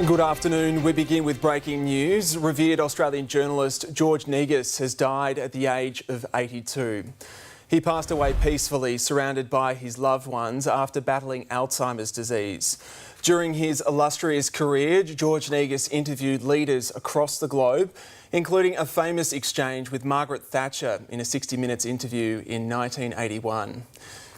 Good afternoon. We begin with breaking news. Revered Australian journalist George Negus has died at the age of 82. He passed away peacefully, surrounded by his loved ones after battling Alzheimer's disease. During his illustrious career, George Negus interviewed leaders across the globe, including a famous exchange with Margaret Thatcher in a 60 Minutes interview in 1981.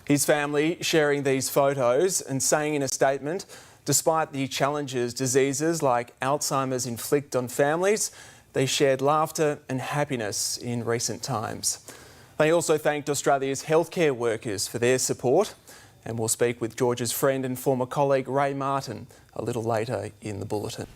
His family sharing these photos and saying in a statement, despite the challenges diseases like Alzheimer's inflict on families, they shared laughter and happiness in recent times. They also thanked Australia's healthcare workers for their support, and we'll speak with George's friend and former colleague Ray Martin a little later in the bulletin.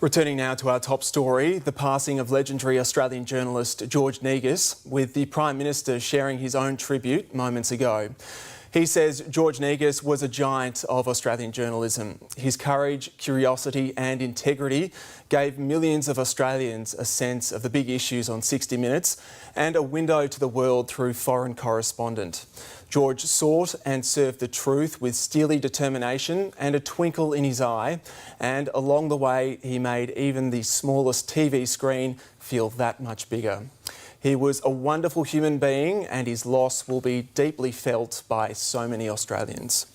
Returning now to our top story, the passing of legendary Australian journalist George Negus, with the Prime Minister sharing his own tribute moments ago. He says George Negus was a giant of Australian journalism. His courage, curiosity and integrity gave millions of Australians a sense of the big issues on 60 Minutes and a window to the world through Foreign Correspondent. George sought and served the truth with steely determination and a twinkle in his eye, and along the way he made even the smallest TV screen feel that much bigger. He was a wonderful human being and his loss will be deeply felt by so many Australians.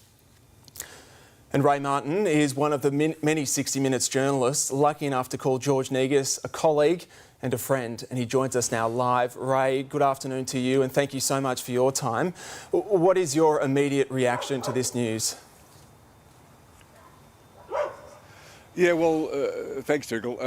And Ray Martin is one of the many 60 Minutes journalists lucky enough to call George Negus a colleague and a friend, and he joins us now live. Ray, good afternoon to you and thank you so much for your time. What is your immediate reaction to this news? Yeah, well, thanks, Dougal.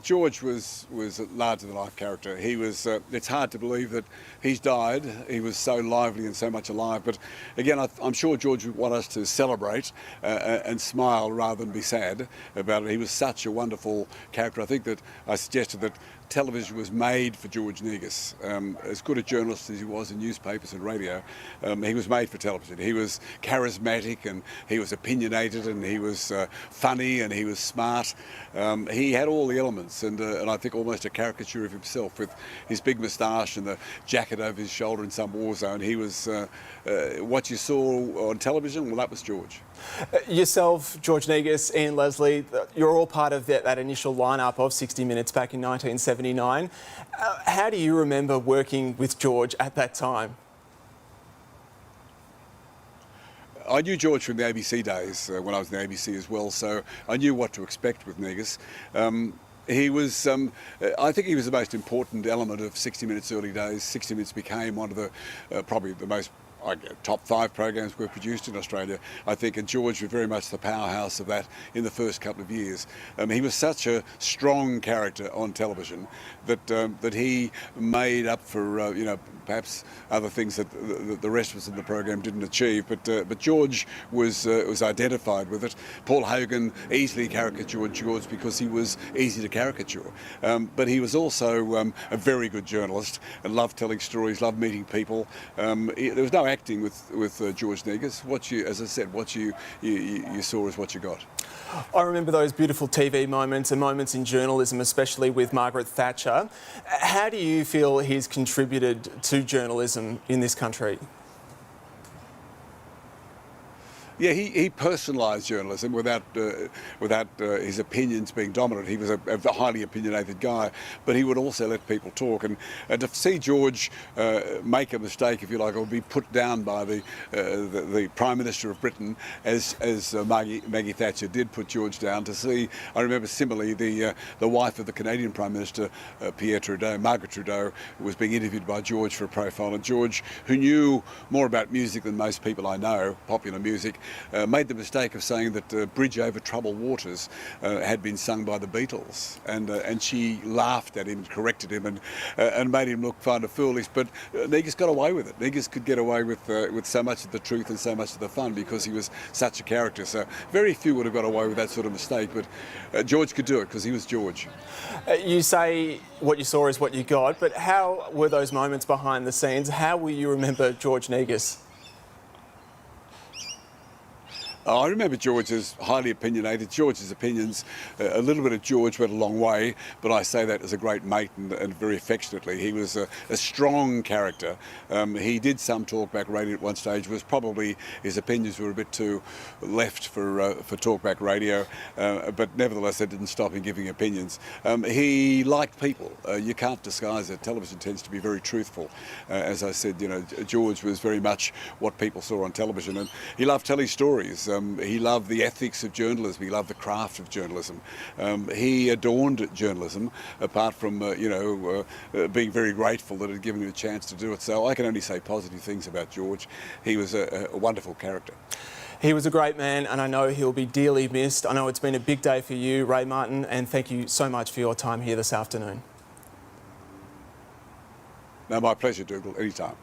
George was a larger-than-life character. He was. It's hard to believe that he's died. He was so lively and so much alive. But again, I'm sure George would want us to celebrate and smile rather than be sad about it. He was such a wonderful character. I think that I suggested that television was made for George Negus. As good a journalist as he was in newspapers and radio, he was made for television. He was charismatic and he was opinionated and he was funny and he was smart. He had all the elements and I think almost a caricature of himself with his big moustache and the jacket over his shoulder in some war zone. He was what you saw on television, well, that was George. Yourself, George Negus, Ian Leslie, you're all part of that initial lineup of 60 Minutes back in 1979. How do you remember working with George at that time? I knew George from the ABC days when I was in the ABC as well, so I knew what to expect with Negus. He was, I think he was the most important element of 60 Minutes early days. 60 Minutes became one of the, probably the most top 5 programs were produced in Australia, I think, and George was very much the powerhouse of that in the first couple of years. He was such a strong character on television that he made up for, perhaps other things that the rest of us in the program didn't achieve. But George was identified with it. Paul Hogan easily caricatured George because he was easy to caricature. But he was also a very good journalist and loved telling stories, loved meeting people. There was no acting with George Negus. As I said, what you saw is what you got. I remember those beautiful TV moments and moments in journalism, especially with Margaret Thatcher. How do you feel he's contributed to journalism in this country? Yeah, he personalised journalism without his opinions being dominant. He was a highly opinionated guy, but he would also let people talk. And to see George make a mistake, if you like, or be put down by the Prime Minister of Britain, as Maggie Thatcher did put George down. To see, I remember similarly the wife of the Canadian Prime Minister, Margaret Trudeau, was being interviewed by George for a profile, and George, who knew more about music than most people I know, popular music, made the mistake of saying that Bridge Over Troubled Waters had been sung by the Beatles, and she laughed at him and corrected him and made him look kind of foolish. But Negus got away with it. Negus could get away with so much of the truth and so much of the fun because he was such a character. So very few would have got away with that sort of mistake, but George could do it because he was George. You say what you saw is what you got, but how were those moments behind the scenes? How will you remember George Negus? I remember George as highly opinionated. George's opinions, a little bit of George went a long way, but I say that as a great mate and very affectionately. He was a strong character. He did some talkback radio at one stage. Was probably his opinions were a bit too left for talkback radio, but nevertheless that didn't stop him giving opinions. He liked people. You can't disguise it. Television tends to be very truthful. As I said, George was very much what people saw on television, and he loved telling stories. He loved the ethics of journalism. He loved the craft of journalism. He adorned journalism, apart from being very grateful that it had given him a chance to do it. So I can only say positive things about George. He was a wonderful character. He was a great man, and I know he'll be dearly missed. I know it's been a big day for you, Ray Martin, and thank you so much for your time here this afternoon. No, my pleasure, Dougal, anytime.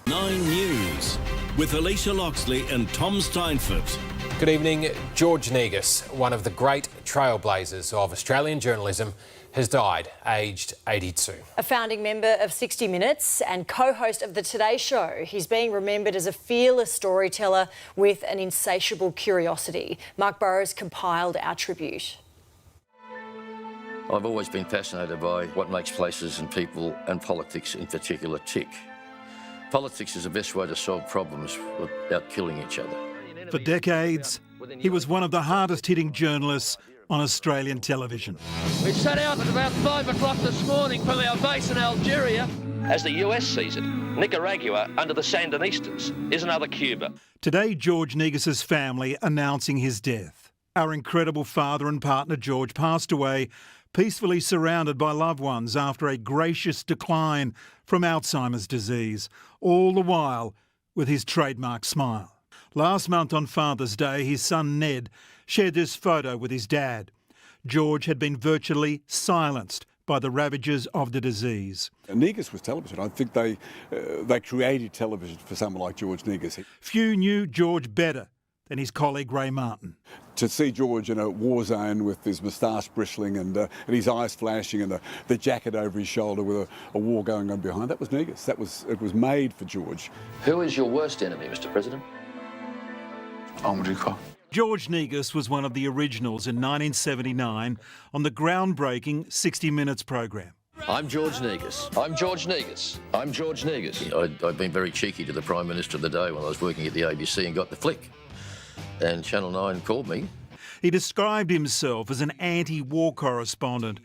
9 News with Alicia Loxley and Tom Steinfort. Good evening. George Negus, one of the great trailblazers of Australian journalism, has died, aged 82. A founding member of 60 Minutes and co-host of The Today Show, he's being remembered as a fearless storyteller with an insatiable curiosity. Mark Burrows compiled our tribute. I've always been fascinated by what makes places and people, and politics in particular, tick. Politics is the best way to solve problems without killing each other. For decades, he was one of the hardest-hitting journalists on Australian television. We set out at about 5 o'clock this morning from our base in Algeria. As the US sees it, Nicaragua, under the Sandinistas, is another Cuba. Today, George Negus's family announcing his death. Our incredible father and partner George passed away, peacefully surrounded by loved ones after a gracious decline from Alzheimer's disease, all the while with his trademark smile. Last month on Father's Day, his son Ned shared this photo with his dad. George had been virtually silenced by the ravages of the disease. Negus was television. I think they created television for someone like George Negus. Few knew George better than his colleague Ray Martin. To see George in a war zone with his moustache bristling and his eyes flashing and the jacket over his shoulder with a war going on behind, that was Negus. It was made for George. Who is your worst enemy, Mr. President? George Negus was one of the originals in 1979 on the groundbreaking 60 Minutes program. I'm George Negus. I'm George Negus. I'm George Negus. I've been very cheeky to the Prime Minister of the day when I was working at the ABC and got the flick. And Channel 9 called me. He described himself as an anti-war correspondent.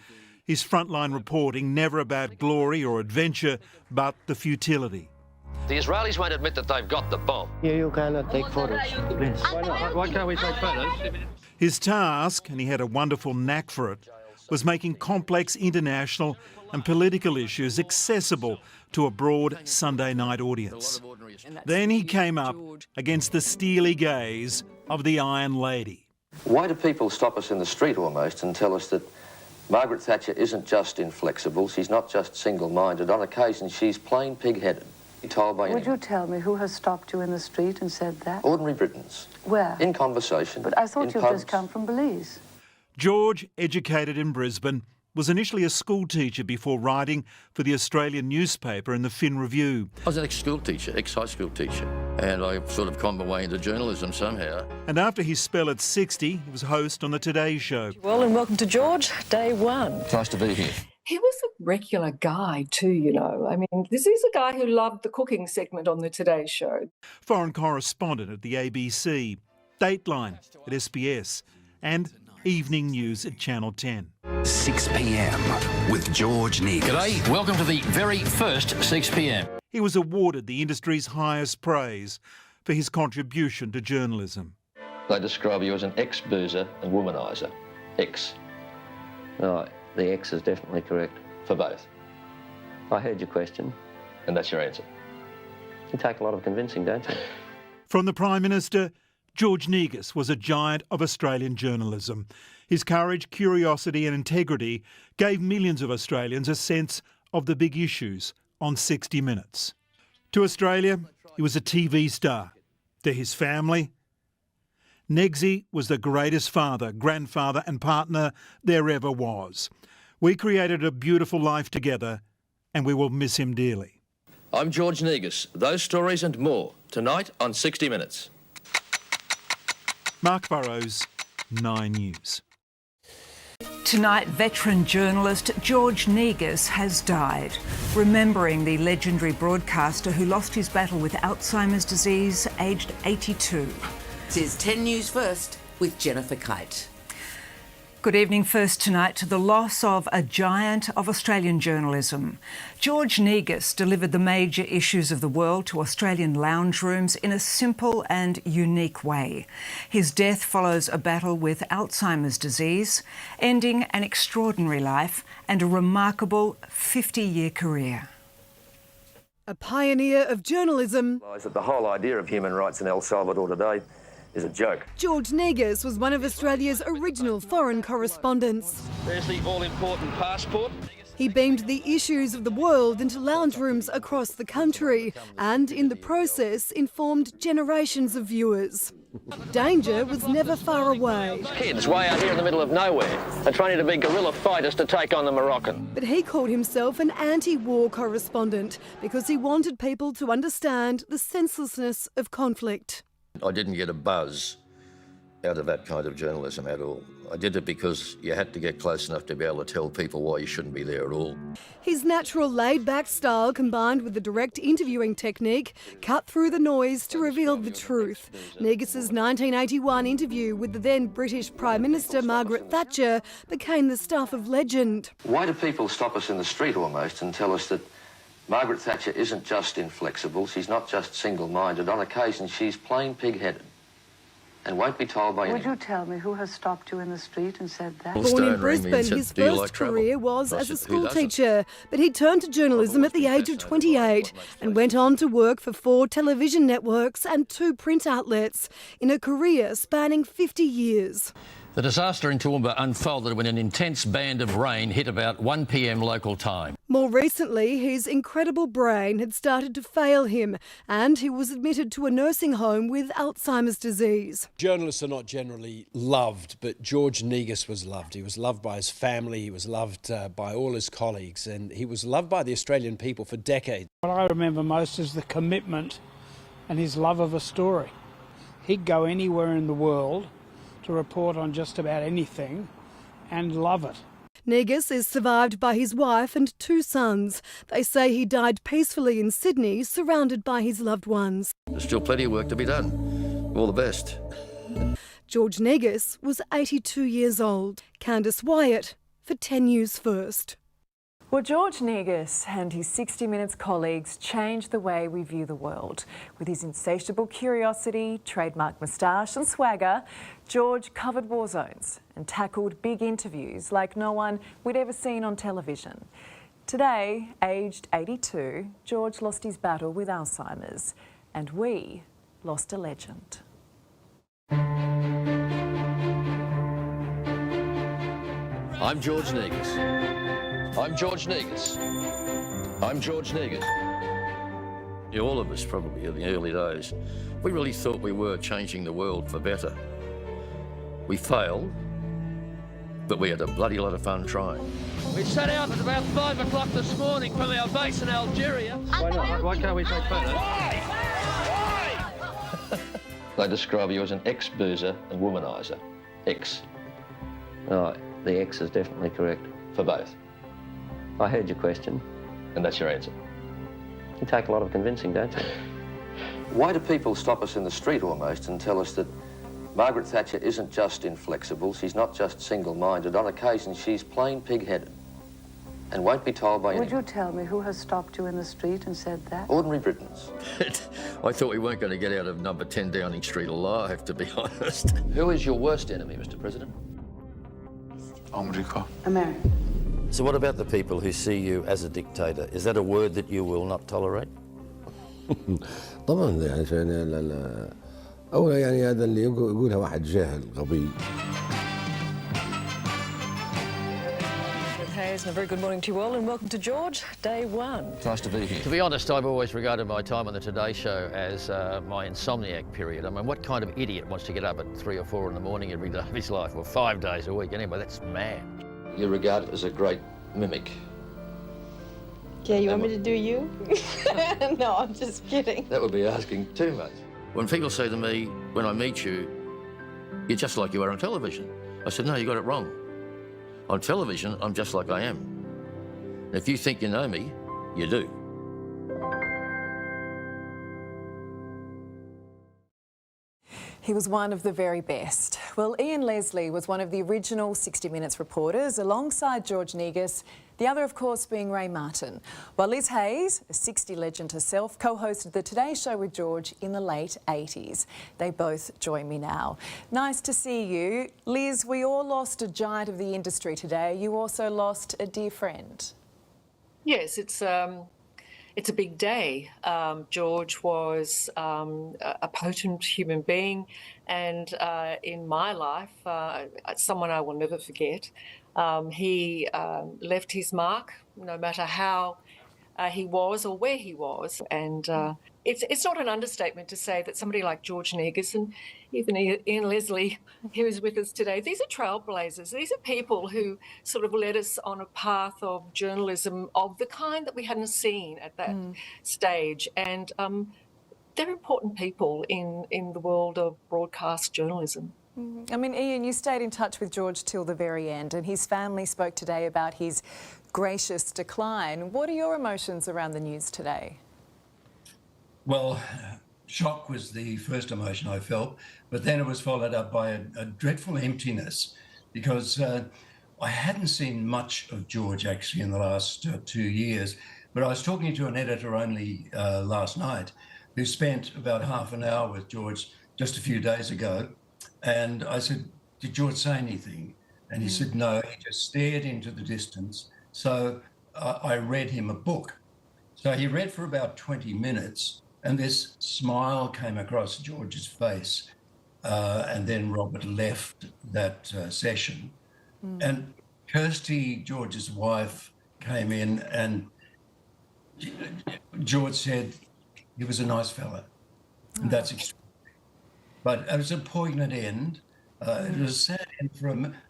His frontline reporting never about glory or adventure, but the futility. The Israelis won't admit that they've got the bomb. You cannot take photos. Please. Why can't we take photos? His task, and he had a wonderful knack for it, was making complex international and political issues accessible to a broad Sunday night audience. Then he came up against the steely gaze of the Iron Lady. Why do people stop us in the street almost and tell us that Margaret Thatcher isn't just inflexible, she's not just single-minded, on occasion she's plain pig-headed? Told by Would you tell me who has stopped you in the street and said that? Ordinary Britons. Where? In conversation. But I thought in you'd pubs. just come from Belize. George, educated in Brisbane, was initially a school teacher before writing for the Australian newspaper and the Fin Review. I was an ex-school teacher, ex-high school teacher, and I sort of conned my way into journalism somehow. And after his spell at 60, he was host on The Today Show. Well, and welcome to George, day one. It's nice to be here. He was a regular guy too, you know. I mean, this is a guy who loved the cooking segment on The Today Show. Foreign correspondent at the ABC, Dateline at SBS, and Evening News at Channel 10. 6 p.m. with George Negus. G'day, welcome to the very first 6 p.m. He was awarded the industry's highest praise for his contribution to journalism. They describe you as an ex-boozer and womaniser. Ex. No, the X is definitely correct. For both. I heard your question. And that's your answer. You take a lot of convincing, don't you? From the Prime Minister, George Negus was a giant of Australian journalism. His courage, curiosity and integrity gave millions of Australians a sense of the big issues on 60 Minutes. To Australia, he was a TV star. To his family, Negsy was the greatest father, grandfather and partner there ever was. We created a beautiful life together and we will miss him dearly. I'm George Negus. Those stories and more, tonight on 60 Minutes. Mark Burrows, 9 News. Tonight, veteran journalist George Negus has died, remembering the legendary broadcaster who lost his battle with Alzheimer's disease, aged 82. This is 10 News First with Jennifer Kite. Good evening. First tonight to the loss of a giant of Australian journalism. George Negus delivered the major issues of the world to Australian lounge rooms in a simple and unique way. His death follows a battle with Alzheimer's disease, ending an extraordinary life and a remarkable 50-year career. A pioneer of journalism, That the whole idea of human rights in El Salvador today is a joke. George Negus was one of Australia's original foreign correspondents. There's the all-important passport. He beamed the issues of the world into lounge rooms across the country and, in the process, informed generations of viewers. Danger was never far away. Kids way out here in the middle of nowhere are training to be guerrilla fighters to take on the Moroccan. But he called himself an anti-war correspondent because he wanted people to understand the senselessness of conflict. I didn't get a buzz out of that kind of journalism at all. I did it because you had to get close enough to be able to tell people why you shouldn't be there at all. His natural laid-back style combined with the direct interviewing technique cut through the noise to reveal the truth. Negus's 1981 interview with the then British Prime Minister Margaret Thatcher became the stuff of legend. Why do people stop us in the street almost and tell us that Margaret Thatcher isn't just inflexible, she's not just single-minded. On occasion, she's plain pig-headed and won't be told by anyone. Would you tell me who has stopped you in the street and said that? Born in Brisbane, his first career was as a school teacher, but he turned to journalism at the age of 28 and went on to work for 4 television networks and 2 print outlets in a career spanning 50 years. The disaster in Toowoomba unfolded when an intense band of rain hit about 1 p.m. local time. More recently, his incredible brain had started to fail him and he was admitted to a nursing home with Alzheimer's disease. Journalists are not generally loved, but George Negus was loved. He was loved by his family, he was loved by all his colleagues, and he was loved by the Australian people for decades. What I remember most is the commitment and his love of a story. He'd go anywhere in the world to report on just about anything and love it. Negus is survived by his wife and 2 sons. They say he died peacefully in Sydney, surrounded by his loved ones. There's still plenty of work to be done. All the best. George Negus was 82 years old. Candice Wyatt for 10 News First. Well, George Negus and his 60 Minutes colleagues changed the way we view the world. With his insatiable curiosity, trademark moustache and swagger, George covered war zones and tackled big interviews like no one we'd ever seen on television. Today, aged 82, George lost his battle with Alzheimer's, and we lost a legend. I'm George Negus. I'm George Negus. I'm George Negus. Yeah, all of us probably in the early days, we really thought we were changing the world for better. We failed, but we had a bloody lot of fun trying. We set out at about 5 o'clock this morning from our base in Algeria. Why not? Why can't we take photos? They describe you as an ex-boozer and womaniser. Ex. Oh, the X is definitely correct. For both. I heard your question. And that's your answer. You take a lot of convincing, don't you? Why do people stop us in the street almost and tell us that Margaret Thatcher isn't just inflexible, she's not just single-minded. On occasion, she's plain pig-headed and won't be told by anyone. Would you tell me who has stopped you in the street and said that? Ordinary Britons. I thought we weren't going to get out of number 10 Downing Street alive, to be honest. Who is your worst enemy, Mr. President? America. So what about the people who see you as a dictator? Is that a word that you will not tolerate? طبعا عشان أولا يعني هذا اللي يقولها واحد جاهل غبي. Hayes, and a very good morning to you all, and welcome to George, day 1. Nice to be here. To be honest, I've always regarded my time on the Today Show as my insomniac period. I mean, what kind of idiot wants to get up at 3 or 4 in the morning every day of his life, or 5 days a week? Anyway, that's mad. You're regarded as a great mimic. Yeah, you want me to do you? No, I'm just kidding. That would be asking too much. When people say to me, when I meet you, You're just like you are on television. I said, no, you got it wrong. On television, I'm just like I am. And if you think you know me, you do. He was one of the very best. Well, Ian Leslie was one of the original 60 Minutes reporters alongside George Negus, the other, of course, being Ray Martin. While Liz Hayes, a 60 legend herself, co-hosted the Today Show with George in the late 80s. They both join me now. Nice to see you. Liz, we all lost a giant of the industry today. You also lost a dear friend. Yes, it's a big day. George was a potent human being, and in my life, someone I will never forget. He left his mark, no matter how he was or where he was, and it's not an understatement to say that somebody like George Negus and even Ian Leslie, who is with us today, these are trailblazers. These are people who sort of led us on a path of journalism of the kind that we hadn't seen at that stage. And they're important people in the world of broadcast journalism. I mean, Ian, you stayed in touch with George till the very end, and his family spoke today about his gracious decline. What are your emotions around the news today? Well, shock was the first emotion I felt, but then it was followed up by a dreadful emptiness, because I hadn't seen much of George actually in the last 2 years, but I was talking to an editor only last night who spent about half an hour with George just a few days ago. And I said, did George say anything? And he said, no, he just stared into the distance. So I read him a book. So he read for about 20 minutes, and this smile came across George's face. And then Robert left that session. And Kirsty, George's wife, came in, and George said he was a nice fella. And that's extraordinary. But it was a poignant end. It was a sad end for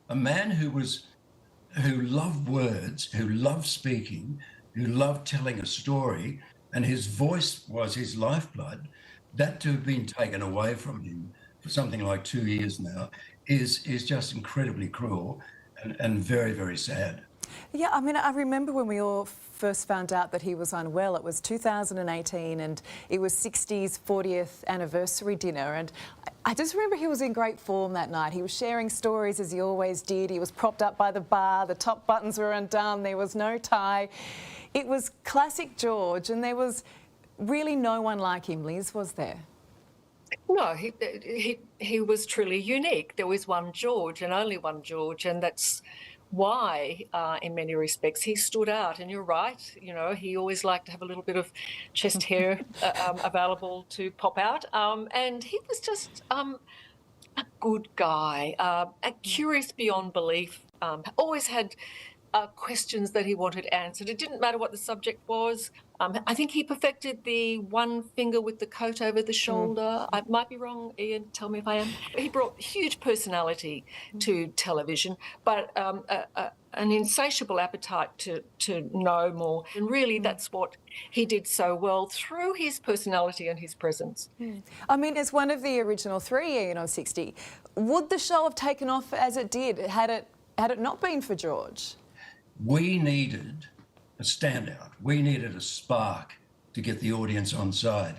a man who loved words, who loved speaking, who loved telling a story, and his voice was his lifeblood. That to have been taken away from him for something like 2 years now is just incredibly cruel and very, very sad. Yeah, I mean, I remember when we all first found out that he was unwell. It was 2018 and it was 60's 40th anniversary dinner, and I just remember he was in great form that night. He was sharing stories as he always did. He was propped up by the bar, the top buttons were undone, there was no tie. It was classic George, and there was really no one like him, Liz, was there? No, he was truly unique. There was one George and only one George, and that's why, in many respects, he stood out. And you're right, you know, he always liked to have a little bit of chest hair available to pop out. And he was just a good guy, curious beyond belief, always had questions that he wanted answered. It didn't matter what the subject was. I think he perfected the one finger with the coat over the shoulder. I might be wrong, Ian, tell me if I am. He brought huge personality to television, but an insatiable appetite to know more. And really that's what he did so well through his personality and his presence. I mean, as one of the original three, Ian, on 60, would the show have taken off as it did had it not been for George? We needed a standout. We needed a spark to get the audience on side.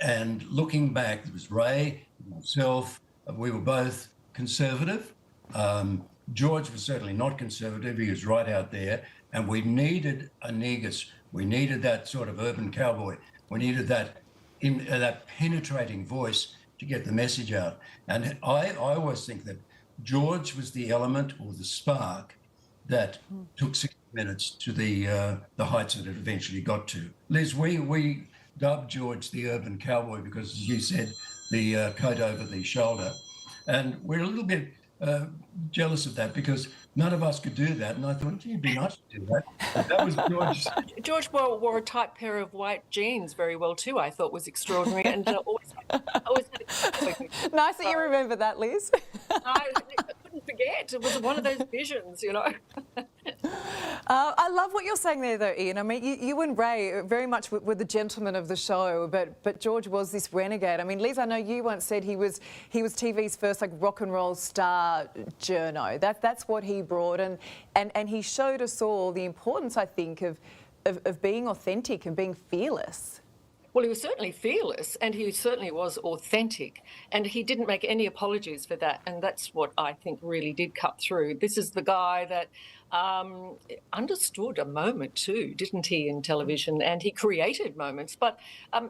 And looking back, there was Ray, myself, we were both conservative. George was certainly not conservative. He was right out there. And we needed a Negus. We needed that sort of urban cowboy. We needed that penetrating voice to get the message out. And I always think that George was the element or the spark that took 60 Minutes to the heights that it eventually got to. Liz, we dubbed George the urban cowboy because, as you said, the coat over the shoulder. And we're a little bit jealous of that because none of us could do that. And I thought, gee, it'd be nice to do that. And that was George. George wore a tight pair of white jeans very well too, I thought was extraordinary. And always had Nice that you remember that, Liz. I forget. It was one of those visions, you know. I love what you're saying there, though, Ian. I mean, you and Ray very much were the gentlemen of the show, but George was this renegade. I mean, Liz, I know you once said he was TV's first like rock and roll star journo. That's what he brought, and he showed us all the importance, I think, of being authentic and being fearless. Well, he was certainly fearless, and he certainly was authentic, and he didn't make any apologies for that, and that's what I think really did cut through. This is the guy that understood a moment too, didn't he, in television, and he created moments, but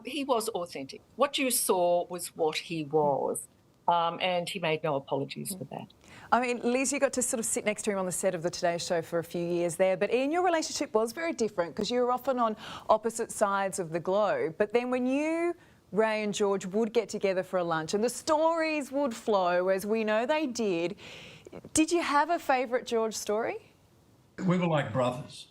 he was authentic. What you saw was what he was, and he made no apologies for that. I mean, Liz, you got to sort of sit next to him on the set of the Today Show for a few years there, but Ian, your relationship was very different because you were often on opposite sides of the globe. But then when you, Ray and George, would get together for a lunch and the stories would flow, as we know they did you have a favourite George story? We were like brothers.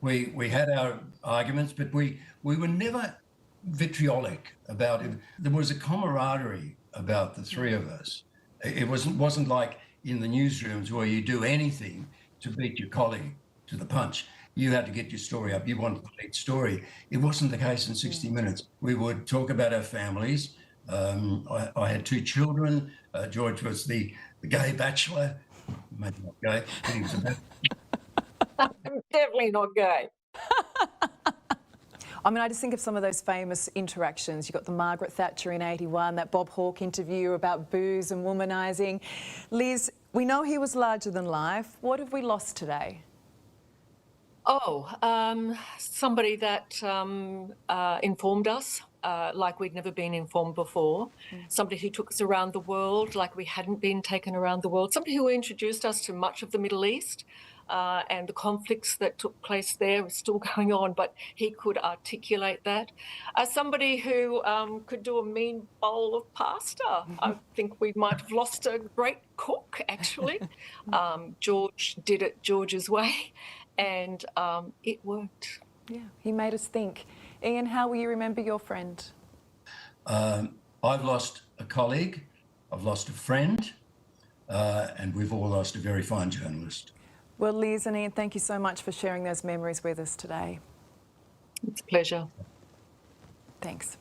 We had our arguments, but we were never vitriolic about it. There was a camaraderie about the three of us. It wasn't like in the newsrooms where you do anything to beat your colleague to the punch. You had to get your story up. You wanted a complete story. It wasn't the case in 60 Minutes. We would talk about our families. I had 2 children. George was the gay bachelor. Maybe not gay, but he was a bachelor. I'm definitely not gay. I mean, I just think of some of those famous interactions. You got the Margaret Thatcher in '81, that Bob Hawke interview about booze and womanising. Liz, we know he was larger than life. What have we lost today? Oh, somebody that informed us like we'd never been informed before. Somebody who took us around the world like we hadn't been taken around the world. Somebody who introduced us to much of the Middle East. And the conflicts that took place there are still going on, but he could articulate that. Somebody who could do a mean bowl of pasta. I think we might have lost a great cook, actually. George did it George's way, and it worked. Yeah, he made us think. Ian, how will you remember your friend? I've lost a colleague, I've lost a friend, and we've all lost a very fine journalist. Well, Liz and Ian, thank you so much for sharing those memories with us today. It's a pleasure. Thanks.